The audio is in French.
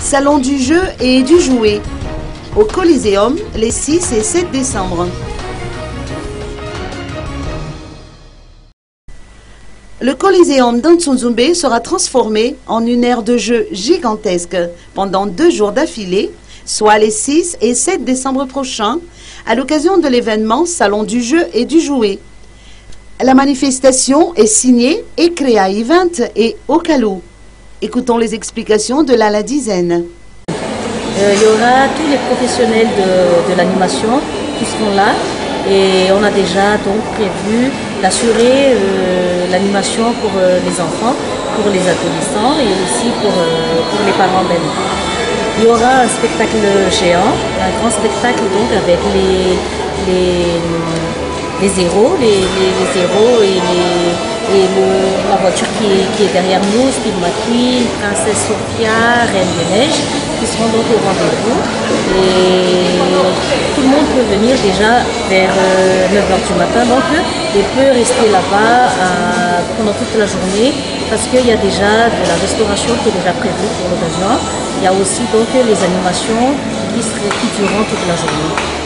Salon du jeu et du jouet au Coliseum les 6 et 7 décembre. Le Coliseum d'Antsunzumbe sera transformé en une aire de jeu gigantesque pendant 2 jours d'affilée, soit les 6 et 7 décembre prochains, à l'occasion de l'événement Salon du jeu et du jouet. La manifestation est signée Ecrea Event et Okalu. Écoutons les explications de Lala Dizaine. Il y aura tous les professionnels de l'animation qui seront là et on a déjà donc prévu d'assurer l'animation pour les enfants, pour les adolescents et aussi pour les parents même. Il y aura un spectacle géant, un grand spectacle donc avec les héros, et la voiture qui est derrière nous, Steve McQueen, Princesse Sophia, Reine des Neiges, qui seront donc au rendez-vous. Et tout le monde peut venir déjà vers 9 h du matin, donc il peut rester là-bas pendant toute la journée parce qu'il y a déjà de la restauration qui est déjà prévue pour l'occasion. Il y a aussi donc les animations qui dureront toute la journée.